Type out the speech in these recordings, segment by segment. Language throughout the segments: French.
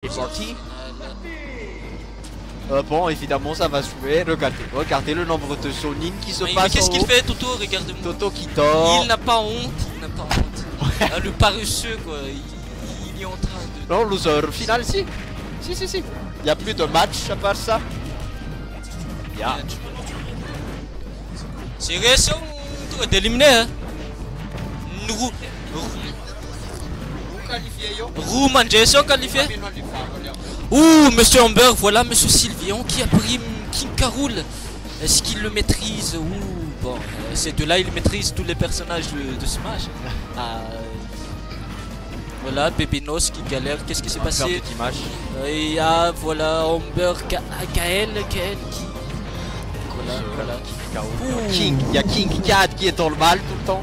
C'est parti. Bon, évidemment, ça va jouer. Regardez le nombre de Sonin qui se passe. Mais qu'est-ce qu'il fait, Toto? Regarde-moi. Toto qui dort. Il n'a pas honte. Il n'a pas honte. Le paresseux, quoi. Il est en train de. Non, loser final, si. Si. Il n'y a plus de match à part ça. Yeah. C'est récent d'éliminer, hein. Roux Mangesson qualifié. Ouh, monsieur Amber, voilà monsieur Sylvian qui a pris King Carol. Est-ce qu'il le maîtrise? Ouh, bon, ces deux-là, ils maîtrisent tous les personnages de Smash. Voilà, Bébinos qui galère, qu'est-ce qui s'est passé? Il y a, voilà, Amber, Kael qui... Voilà. King, il y a King Cat qui est dans le mal tout le temps.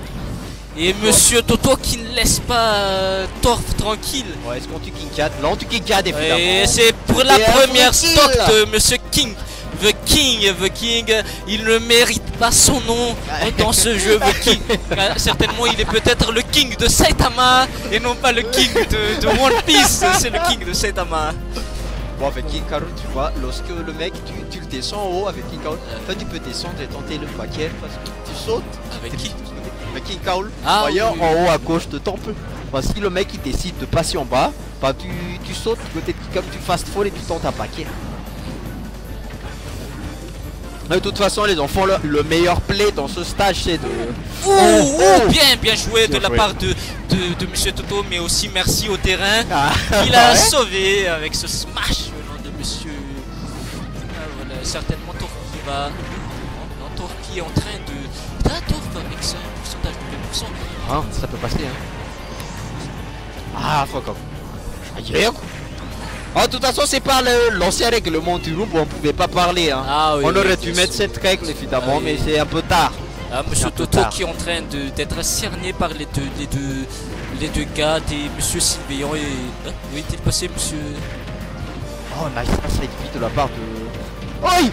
Et monsieur Toto qui ne laisse pas Torf tranquille. Ouais, est-ce qu'on tue King Cat? Non, on tue King Cat évidemment. Et c'est pour la première stock de monsieur King. The King, il ne mérite pas son nom dans ce jeu. The King, certainement il est peut-être le King de Saitama et non pas le King de One Piece. C'est le King de Saitama. Bon, avec King Carol, tu vois, lorsque le mec, tu le descends en haut avec King Carol, toi tu peux descendre et tenter le paquet parce que tu sautes. Avec qui? Avec King Carol. D'ailleurs, oui. En haut à gauche de ton peu. Parce que si le mec il décide de passer en bas, bah tu sautes du côté de King Carol, tu fast fall et tu tentes un paquet. De toute façon, les enfants, le meilleur play dans ce stage c'est de. Bien joué de la part de monsieur Toto, mais aussi merci au terrain. Il a sauvé avec ce smash au nom de monsieur. Voilà, certainement Torf qui va. Non, Torf qui est en train de. Torf avec un pourcentage de 2%. Ah, ça peut passer, hein. Fuck off. Aïe. Oh, de toute façon, c'est par l'ancien règlement du groupe où on pouvait pas parler. Hein. Oui, on aurait dû mettre cette règle évidemment, mais c'est un peu tard. Monsieur Toto qui est en train d'être cerné par les deux gars et monsieur Sylvian et. Où est-il passé, monsieur? Oh, nice side B de la part de. Aïe!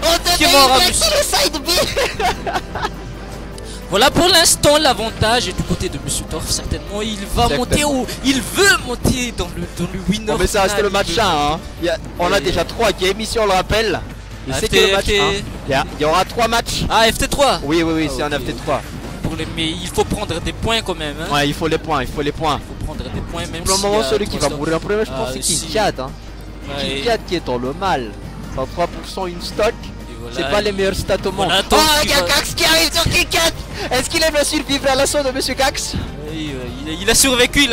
On qui est mort à monsieur. Le side B. Voilà, pour l'instant l'avantage est du côté de monsieur Torf. Certainement il va monter où il veut monter dans le winner. Oh, mais ça restait le match 1 hein. On a déjà 3 games ici, on le rappelle. C'est que le match 1. Il y aura 3 matchs. FT3. Oui, c'est un FT3. Mais il faut prendre des points quand même, hein. Ouais, il faut les points. Il faut prendre des points même. Pour le moment, celui qui va mourir en premier, je pense c'est King Cat, hein. King Cat qui est dans le mal. 103% une stock. C'est pas les meilleurs stats au monde. Il y a Gax qui arrive sur King Cat. Est-ce qu'il va survivre à l'assaut de monsieur Gax? Il a survécu,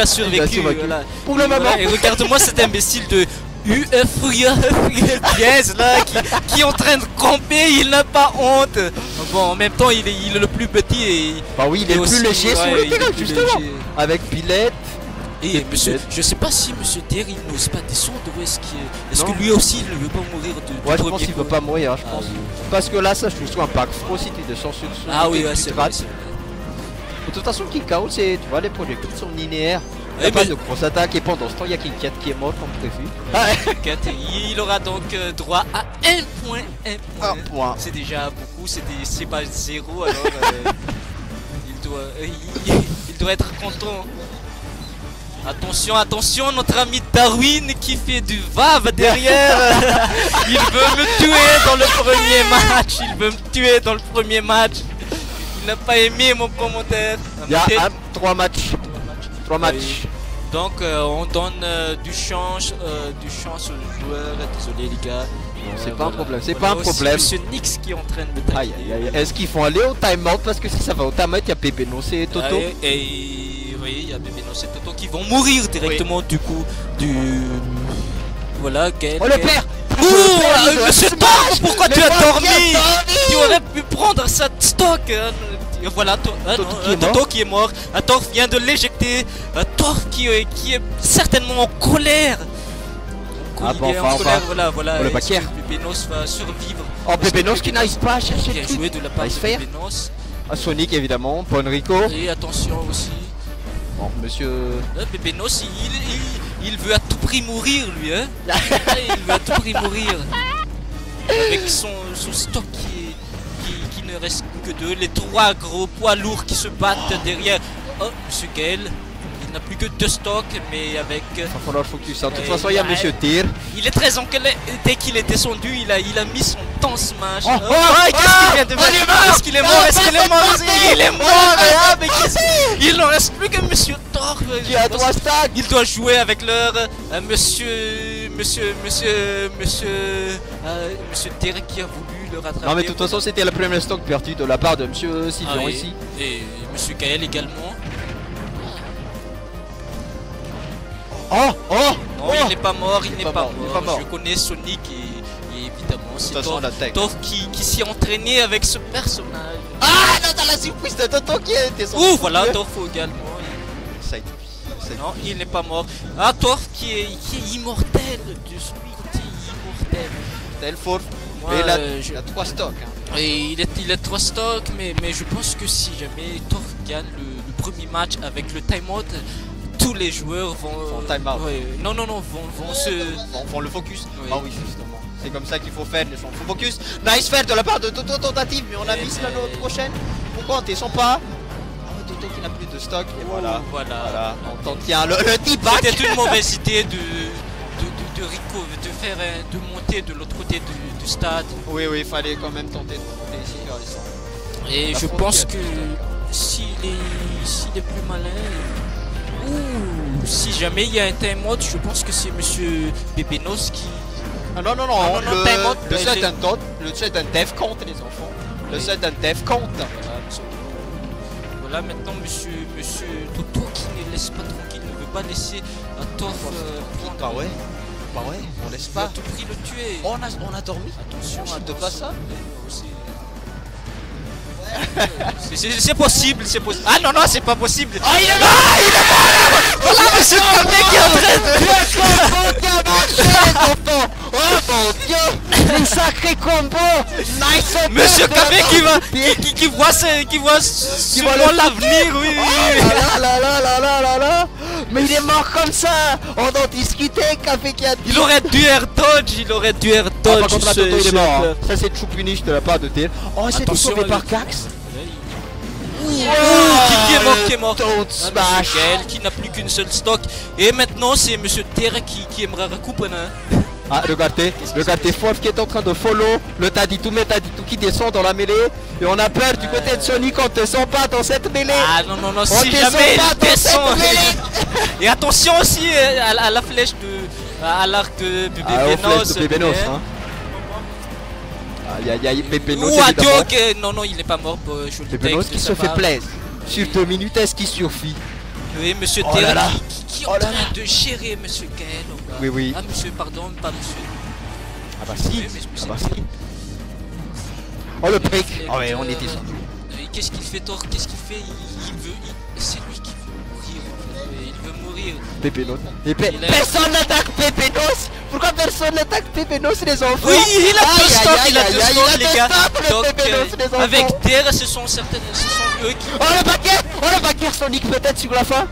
voilà. Pour le moment. Et regarde-moi cet imbécile de UF là qui est en train de camper, il n'a pas honte. Bon, en même temps il est le plus petit et. Bah oui, il est plus léger sur le terrain justement. Avec Billette. Et monsieur, je sais pas si monsieur Der il n'ose pas descendre ou est-ce que lui aussi il ne veut pas mourir de. Ouais, je pense qu'il veut pas mourir, je pense. Parce que là, ça je trouve un pack froid si tu descends sur le. Oui, c'est vrai. De toute façon, King Kao, tu vois, les projectiles sont linéaires. Il n'y a pas de grosse attaque et pendant ce temps, il y a King Cat qui est mort comme prévu. Il aura donc droit à un point. Un point. C'est déjà beaucoup, c'est pas 0 alors il doit être content. Attention, notre ami Darwin qui fait du VAV derrière. Il veut me tuer dans le premier match. Il n'a pas aimé mon commentaire. Il y a 3 matchs. 3 matchs. Donc on donne du chance aux joueurs. Désolé les gars. C'est pas un problème, c'est pas un problème. Monsieur Nix qui est en train de me tailler. Est-ce qu'ils vont aller au timeout? Parce que si ça va au timeout, il y a Bébinos et Toto. Oui, il y a Bébinos et Toto qui vont mourir directement du coup Voilà, Gaël. Oh le père! Monsieur Torf, pourquoi tu as dormi? Tu aurais pu prendre cette stock. Voilà, Toto qui est mort. Torf vient de l'éjecter. Torf qui est certainement en colère. Il est en colère, voilà. Le backer. Bébinos va survivre. Oh, Bébinos qui n'arrive pas à chercher le truc. Bien joué de la part de Bébinos. Sonic évidemment, Ponrico. Et attention aussi. Bon, monsieur. Bébinos, il veut à tout prix mourir lui, hein. Il veut à tout prix mourir. Avec son stock qui ne reste que 2. Les 3 gros poids lourds qui se battent derrière. Oh, monsieur Gaël. n'a plus que 2 stocks, mais avec... Il va falloir focus. De toute façon, il y a Monsieur Tyr. Il est très encolé. Dès qu'il est descendu, il a mis son temps smash. Qu'est-ce qu'il vient de faire? Est-ce qu'il est mort? Est-ce qu'il est mort? Il est mort. Mais il n'en reste plus que Monsieur Torf. Qui a 3 stacks. Il doit jouer avec leur Monsieur Tyr qui a voulu le rattraper. Non mais de toute façon c'était le premier stock perdu de la part de Monsieur Sylvian ici. Et Monsieur Kael également. Non, il n'est pas mort, il n'est pas mort. Je connais Sonic et évidemment c'est Torf qui s'y entraîné avec ce personnage. Ah non, t'as la surprise de Toto qui était son... Ouh voilà, Torf également. Non, il n'est pas mort. Ah, Torf qui est immortel. Je suis immortel. Tel fort. Mais il a 3 stocks. Hein. Et il a 3 stocks, mais je pense que si jamais Torf gagne le premier match avec le timeout, tous les joueurs vont time out. Non, vont le focus. Oui. Ah oui, justement. C'est comme ça qu'il faut faire les gens. Faut focus. Nice fair de la part de Toto tentative, mais on a mis la note prochaine. Pourquoi on descend pas? Toto qui n'a plus de stock. Et voilà. On t'en tient le T-back. C'était une mauvaise idée de monter de l'autre côté du stade. Oui, il fallait quand même tenter de monter ici. Et je pense que s'il est plus malin, ou si jamais il y a un timeout, je pense que c'est Monsieur Bebenos qui... Ah non, le set d'un dev compte les enfants. Le set d'un dev compte. Voilà maintenant Monsieur Toto qui ne laisse pas tranquille, ne veut pas laisser un Torf prendre. Bah ouais, on laisse pas. Il a tout pris le tuer. On a dormi. Attention, de pas ça. C'est possible, c'est possible. Ah non, c'est pas possible. Ah il est mort. Voilà Monsieur Kamé qui est en train de... Oh mon dieu. Les sacrés combos. Nice. Monsieur Kamé qui voit sûrement l'avenir, oui. Oh là. Mais il est mort comme ça. On en discutait, Café qui a dit. Il aurait dû air dodge. Par contre là, Toto il est mort. Ça c'est true punish de la part de Tyr. Oh c'était sauvé par Cax. Qui est mort. Smash. Qui n'a plus qu'une seule stock. Et maintenant c'est Monsieur Tyr qui aimerait recouper. Ah regardez Forf qui est en train de follow le Taditou qui descend dans la mêlée. Et on a peur du côté de Sonic, on te sent pas dans cette mêlée. Ah non, si jamais il descend. Et attention aussi à la flèche à l'arc de Bebenos. Aïe, Bebenos. Non, il n'est pas mort. Bebenos qui se fait plaisir. Sur 2 minutes, est-ce qu'il survit? Oui, Monsieur Tyr qui est en train de gérer Monsieur Kael. Oui. Ah, monsieur, pardon, pas Monsieur. Ah bah si. Oh le break. Ah ouais, on est descendu. Qu'est-ce qu'il fait, Torf? Qu'est-ce qu'il fait? C'est lui qui veut mourir. Bebenos. Personne n'attaque Bebenos. Pourquoi personne n'attaque Bebenos les enfants? Oui, il a 2 stocks, les gars. Donc avec Tyr, ce sont eux qui... Oh le backer Sonic peut-être sur la fin.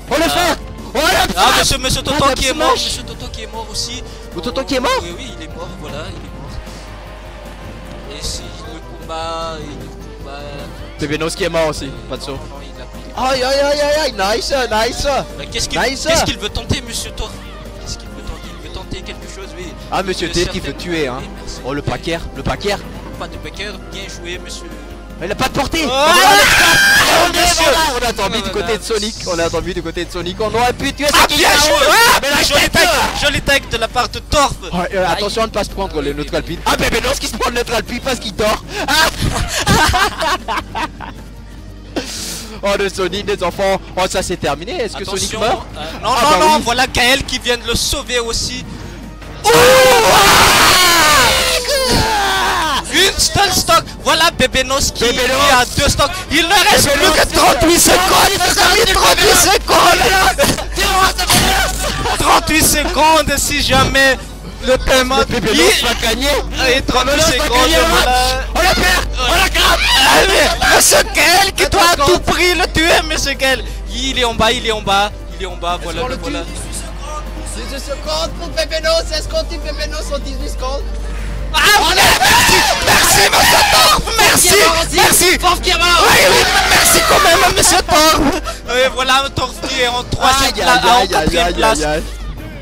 Oh le frère. Ah Monsieur Toto qui est mort. Monsieur Toto qui est mort aussi. Toto qui est mort? Oui, il est mort, voilà, il est mort. Et si le combat... Bebenos qui est mort aussi, pas de saut. Aïe, nice. Qu'est-ce qu'il veut tenter, Monsieur Torf? Qu'est-ce qu'il veut tenter? Il veut tenter quelque chose, oui. Ah, Monsieur Tyr qui veut tuer, hein. Oh, le packer. Pas de backer, bien joué, monsieur. Il a pas de portée. On a dormi du côté de Sonic. On aurait pu tuer ça. Bien joué. Joli tag de la part de Torf. Attention à ne pas se prendre le neutral pin. Ah, Bebenos qui se prend le neutral pin parce qu'il dort. Oh le Sonic les enfants. Oh ça c'est terminé. Est-ce que Sonic meurt? Non, voilà Kael qui vient de le sauver aussi. Une seule stock. Voilà Bebenos qui a 2 stocks. Il ne reste plus que 38 secondes. 38 secondes si jamais le paiement de Bebenos va gagner. Et 38 secondes. On la perd. On la grappe. Allez, Monsieur Kael qui doit à tout prix le tuer, Monsieur Kael. Il est en bas, voilà. 18 secondes pour Bebenos. Est-ce qu'on tue Bebenos en 18 secondes? Merci Monsieur Torf. Merci. Forf qui est mort. Oui, merci quand même Monsieur Torf. Et voilà, Torf qui est en 3ème place, en 4ème place.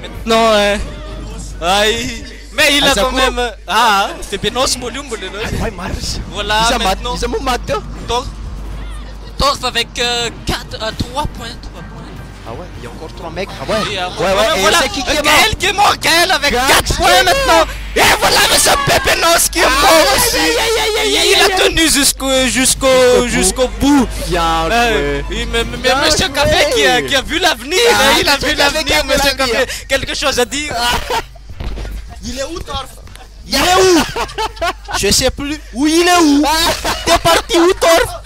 Maintenant, aïe. Mais il a quand même... Ah, c'est Benos Molum. Voilà, maintenant... Torf avec 3 points. Ah ouais, il y a encore 3 mecs. Ah ouais, ouais, voilà, Gaël qui est mort, Gaël avec 4 points maintenant. Et voilà Monsieur Pépenos qui est mort aussi. Il a tenu jusqu'au bout. Bien joué. Mais Monsieur Café qui a vu l'avenir, il a vu l'avenir, Monsieur Café. Quelque chose à dire? Il est où, Torf? Il est où? Je sais plus. Où il est où? T'es parti où, Torf?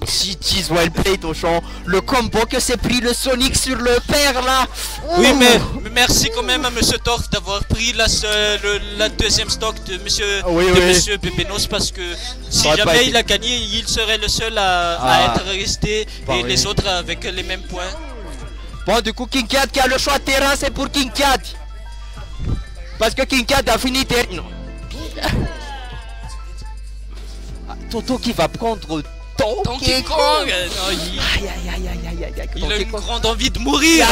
She's well played au champ. Le combo que s'est pris le Sonic sur le père là. Oui, mais merci quand même à Monsieur Torf d'avoir pris la 2ème stock de Monsieur Pépenos, parce que si jamais il a gagné, il serait le seul à être resté et les autres avec les mêmes points. Bon, du coup, King Cat qui a le choix de terrain, c'est pour King Cat. Parce que King Cat a fini terrain. Toto qui va prendre Donkey Kong. Il a une grande envie de mourir.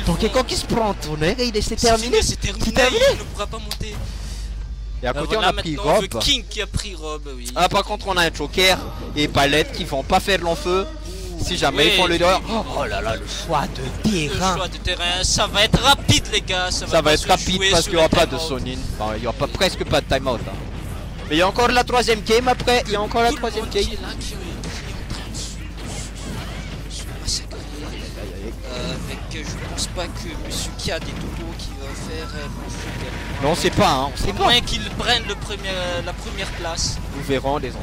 Donkey Kong qui se prend en tonnerre et c'est terminé. C'est terminé, il ne pourra pas monter. Et à côté on a pris Rob. King qui a pris Rob, oui. Ah, par contre on a un Joker et Palette qui vont pas faire long feu. Si jamais ils font le dehors. Oh là là, le choix de terrain. Le choix de terrain, ça va être rapide les gars. Ça va être rapide parce qu'il n'y aura pas de Sonin. Enfin, il n'y aura presque pas de timeout. Mais il y a encore la 3ème game après. Il y a encore la 3ème game. Avec, je pense pas que Monsieur Kiad et Toto qui va faire non, on sait pas, hein, on sait pas. Moins qu'ils prennent la première place. Nous verrons les enfants.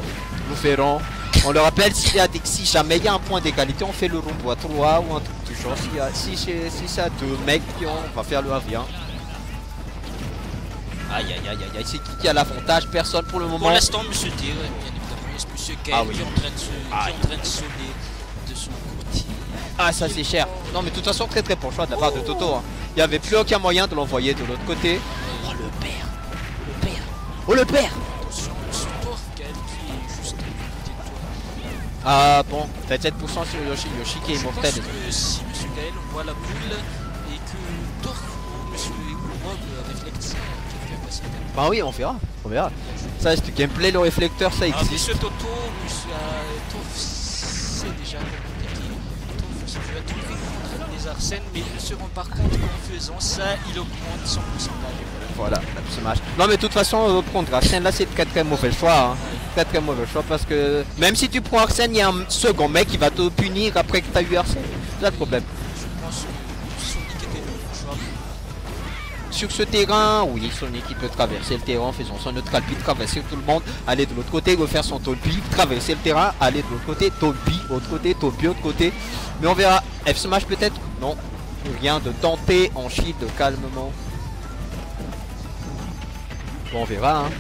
Nous verrons. On le rappelle, si jamais il y a un point d'égalité, on fait le round à 3 ou un truc du genre. Si c'est à 2 mecs, on va faire le 1v1. Aïe aïe aïe aïe, c'est qui a l'avantage? Personne pour le moment. Pour l'instant, Monsieur Tyr, bien évidemment, Monsieur Gaël qui est en train de sonner de son côté. Ah, ça c'est cher. Non, mais de toute façon, très bon choix de la part de Toto. Hein. Il n'y avait plus aucun moyen de l'envoyer de l'autre côté. Oh le père. Le père. Oh le père. Attention, Monsieur Torf, Gaël qui est juste à côté de toi. Ah bon, 27% sur Yoshi. Yoshi qui est immortel. Je pense que si Monsieur Gaël voit la boule et que Torf ou Monsieur Rob réflecte ça, qui va passer. Bah oui, on verra. Ça, c'est du gameplay, le réflecteur, ça existe. Monsieur Toto, Monsieur Torf, c'est déjà compliqué. Torf, tu vas trouver contre les Arsènes, mais il ne se rend par compte qu'en faisant ça, il augmente son pourcentage. Voilà, ça marche. Non, mais de toute façon, on va prendre Arsène. Là, c'est le 4ème mauvais choix. Hein. 4ème mauvais choix parce que même si tu prends Arsène, il y a un second mec qui va te punir après que tu as eu Arsène. C'est ça le problème. Je pense que Sonic était le bon choix. Sur ce terrain, oui, Sonic il peut traverser le terrain en faisant son neutral beat, traverser tout le monde, aller de l'autre côté, refaire son Tolby, traverser le terrain, aller de l'autre côté, Tolby, autre côté, Tolby, autre côté. Mais on verra. F Smash peut-être? Non. Rien de tenter en shield calmement. Bon, on verra, hein.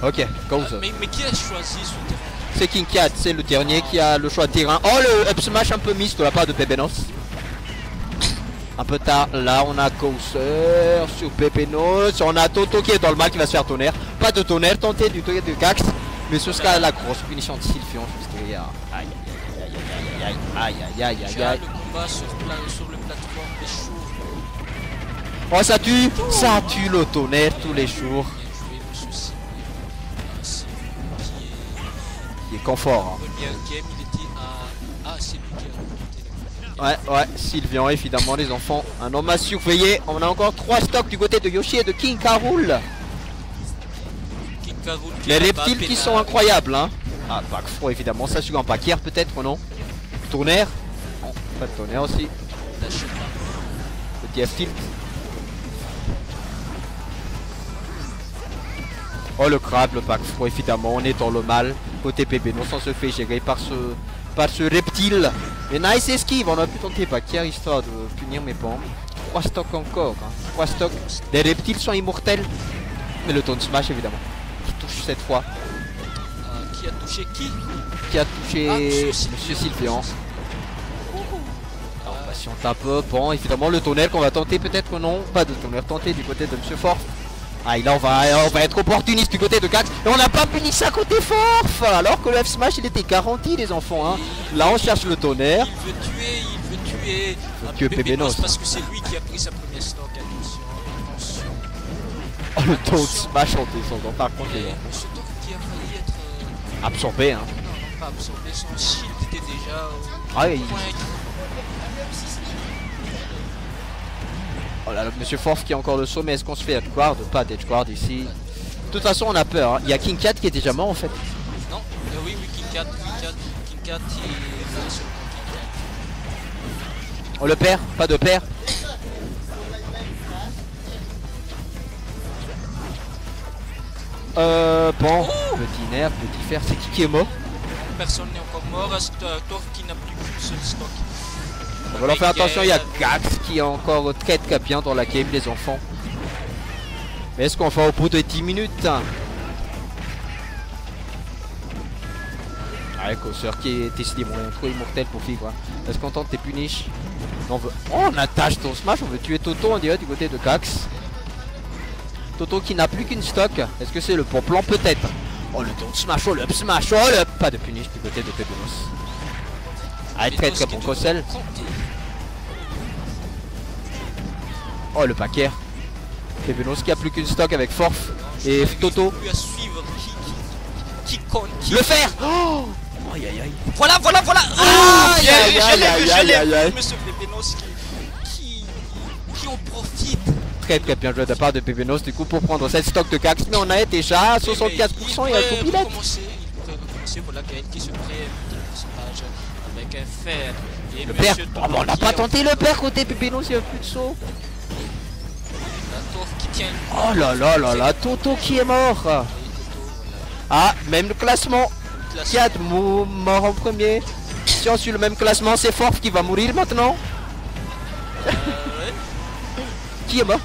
Ok, goes. Mais qui a choisi ce terrain? C'est King Cat, c'est le dernier qui a le choix de terrain. Oh, le up smash un peu miss de la part de Pépenos. Un peu tard, là on a Kouser sur Pépenos. On a Toto qui est dans le mal qui va se faire tonnerre. Pas de tonnerre tenté du truc de Cax. Mais ce sera la grosse punition de Sylphion juste derrière. Aïe aïe. Le combat sur le plateforme est chaud. Oh, ça tue le tonnerre tous les jours. Il est confort. Ouais, Sylvian, évidemment, les enfants. Un homme à surveiller. On a encore 3 stocks du côté de Yoshi et de King K. Rool. Les reptiles qui sont incroyables, hein. Ah, Backfro, évidemment. Ça, sur un Paquier, peut-être, non? Tonnerre? Non, pas de tonnerre aussi. Petit F-tilt. Oh, le crabe, le Backfro, évidemment. On est dans le mal. Côté Pépenos, on se fait gérer par ce reptile. Mais nice esquive, on a pu tenter Paquier histoire de punir mes bombes. 3 stocks encore, hein. 3 stocks. Les reptiles sont immortels. Mais le taunt smash évidemment. Qui touche cette fois. Qui a touché qui? Qui a touché Monsieur Sylvian. patiente un peu. Bon, évidemment, le tonnerre qu'on va tenter, peut-être que non. Pas de tonnerre tenté du côté de Monsieur Forf. Ah, là, on va être opportuniste du côté de Cax. Et on n'a pas puni ça côté Forf. Alors que le F-Smash, il était garanti, les enfants. Hein. Là, on cherche le tonnerre. Il veut tuer. Que Pébenos. Parce que c'est lui qui a pris sa première stock. Attention. Oh, le Toad Smash en descendant. Par contre, les enfants. Ce Toad qui a failli être... absorbé, hein. Non, pas absorbé. Son shield était déjà... Ah oui. Oh là là, Monsieur Forf qui a encore le saut, mais est-ce qu'on se fait edgeguard? Pas d'edgeguard ici. De toute façon, on a peur. Hein. Il y a King Cat qui est déjà mort en fait. Non, oui, King Cat qui est sur On le perd, pas de père. Bon, petit nerf, petit fer, c'est qui est mort? Personne n'est encore mort, Torf qui n'a plus qu'une seule stock. On va leur faire attention, il y a Cax qui est encore très bien dans la game, les enfants. Mais est-ce qu'on va au bout de 10 minutes? Ah, Kosser qui est décidément trop immortel pour vivre. Est-ce qu'on tente tes punish? On attache ton smash, on veut tuer Toto, on dirait, du côté de Cax. Toto qui n'a plus qu'une stock. Est-ce que c'est le bon plan? Peut-être. Oh, le down smash, oh, le up smash, oh, le up. Pas de punish du côté de Pébenos. Ah, très bon Kossel. Oh, le paquet. Pébenos qui a plus qu'une stock avec Forf et Toto. Le fer. Oh, aïe aïe aïe. Voilà. Je l'ai vu, Monsieur Pébenos qui en profite. Très bien joué de la part de Pébenos du coup pour prendre cette stock de Cax. Mais on a déjà à 64% et un copilette. Il pourrait recommencer, voilà Gaël qui se crée un petit personnage avec un fer. Et le père. Oh, on n'a pas tenté le père côté Pébenos, il n'y a plus de saut. Oh là là, Toto qui est mort. Ah, même le classement. 4 mort en premier. Si on suit le même classement, c'est Forf qui va mourir maintenant. Qui est mort?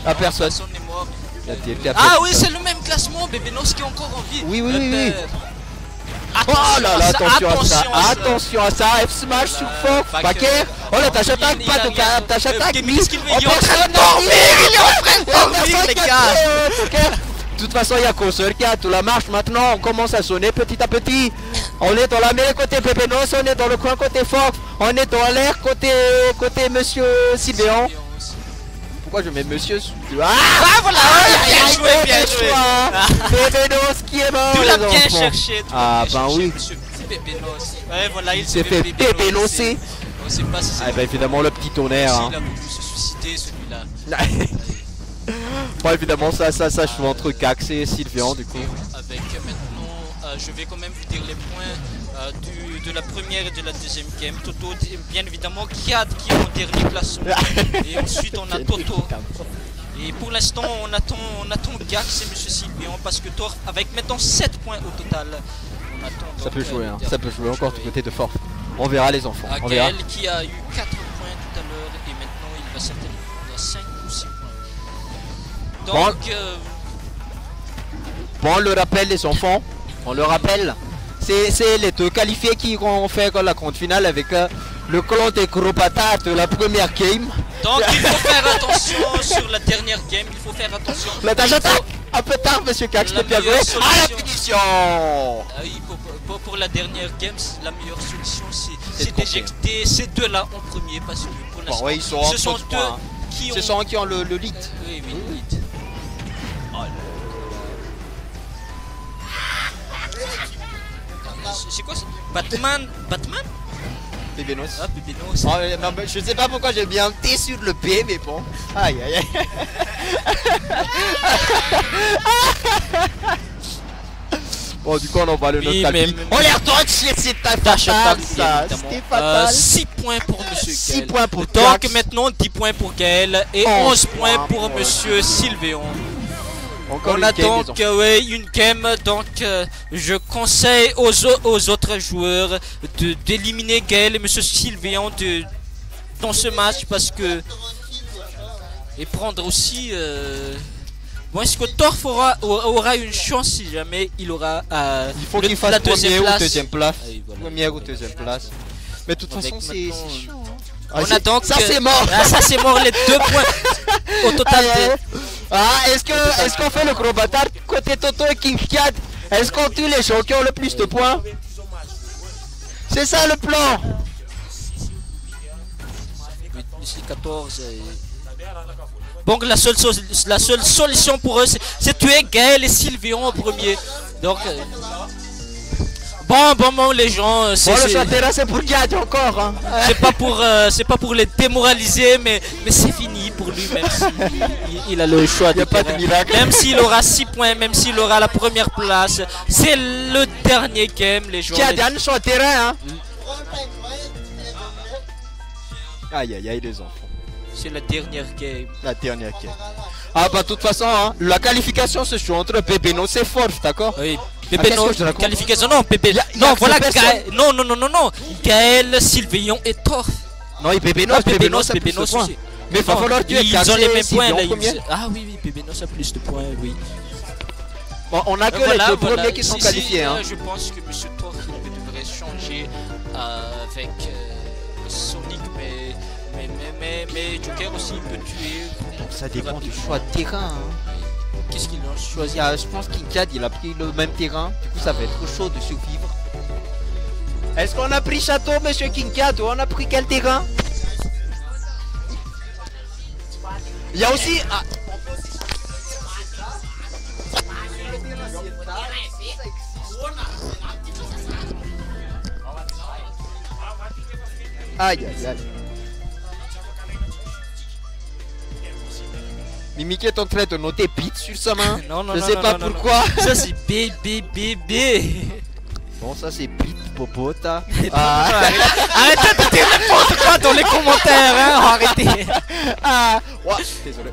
Ah, personne. Est mort. Ah oui, c'est le même classement, Pébenos qui est encore en vie. Oui. Oh là là, attention à ça, F smash sur Forf, paquet. Oh la tâche attaque, pas de tâche attaque. Il est en train de dormir, les gars. De toute façon, il y a Kosser qui a toute la marche maintenant. On commence à sonner petit à petit. On est dans la mêlée côté Pébenos, on est dans le coin côté Forf, on est dans l'air côté Monsieur Sylvéon. Pourquoi je mets Monsieur voilà. Bien joué. Pébenos qui est mort. Tu l'as bien cherché. Ah ben oui. Ouais, voilà, il s'est fait pébenosser. On sait pas si c'est. Ah bah évidemment le petit tonnerre. Il a voulu se suicider celui-là. Bon évidemment ça joue entre Cax et Sylvéon du coup. Avec maintenant, je vais quand même vous dire les points de la première et de la deuxième game. Toto bien évidemment, Kiad qui est en dernier classement. Et ensuite on a Toto. Et pour l'instant on attend Gax et Monsieur Sylvéon parce que Torf avec maintenant 7 points au total. On attend donc, ça peut jouer, hein. Ça peut jouer encore du côté de Forf. On verra les enfants. On verra. Gaël qui a eu 4 points tout à l'heure et maintenant il va certainement prendre 5 ou 6 points. Donc bon, on le rappelle les enfants, on le rappelle. C'est les deux qualifiés qui vont faire la grande finale avec le clan des gros patates de la première game. Donc il faut faire attention sur la dernière game, il faut faire attention. La tâche attaque un peu tard Monsieur Cax, c'était bien joué. Ah la punition. Oui, pour la dernière game, la meilleure solution c'est d'éjecter ces deux-là en premier parce que pour l'instant, ouais, ce sont deux qui ont le lead. Oui, le lead. C'est quoi ça? Batman? Pébenos. Ah, Pébenos. Oh, non, je sais pas pourquoi j'ai bien un T sur le P, mais bon. Aïe aïe aïe. Bon, du coup, on envoie le nostalgie. On les retourne chez cette tâche attaque, ça. C'était fatal. 6 points pour Monsieur Gaël. 6 points pour Donc maintenant 10 points pour Gaël et 11 points pour Monsieur Sylvéon. On a donc une game, donc je conseille aux autres joueurs d'éliminer Gaël et Monsieur Sylvéon dans ce match parce que et prendre aussi bon, est-ce que Torf aura une chance si jamais il aura il faut qu'il fasse la première ou deuxième place. Première ou deuxième place. Mais de toute façon c'est chiant. On a donc... Ça c'est mort. Ça c'est mort, les 2 points au total. Est-ce qu'on fait le gros bâtard côté Toto et King Cat? Est-ce qu'on tue les gens qui ont le plus de points? C'est ça le plan. 14. Donc la seule solution pour eux c'est tuer Gaël et Sylvion en premier. Donc bon les gens, le terrain c'est pour Gad encore hein. C'est pas pour les démoraliser, mais c'est fini pour lui, même s'il a le choix de pas de miracle. Même s'il aura 6 points, même s'il aura la première place, c'est le dernier game les gens. Gad sur le terrain hein. Aïe aïe aïe les enfants. C'est la dernière game. La dernière game. Ah bah de toute façon hein, la qualification se joue entre Pépénos et Force, d'accord? Oui. Pépénos, qualification non, Pépé. Non, voilà Gaël. Non. Gaël, Sylvion et Torf. Non, et Pépénos aussi. Mais il va falloir tuer ils ont les mêmes points là. Ah oui, Pépénos a plus de points, oui. Bon, on a que les 2 premiers qui sont qualifiés hein. Je pense que M. Torf devrait changer avec Sonic, mais Joker aussi peut tuer. Ça dépend du choix de terrain hein. Qu'est-ce qu'ils ont choisi? Je pense qu'Inkad il a pris le même terrain, du coup ça va être chaud de survivre. Est-ce qu'on a pris château monsieur Kinkad ou on a pris quel terrain? Il y a aussi... Aïe aïe aïe. Mimiki est en train de noter bit sur sa main. Non, je sais pas pourquoi. Ça c'est B. Bon, ça c'est bit popota. Arrêtez de dire n'importe quoi dans les commentaires, hein. Arrêtez. Désolé.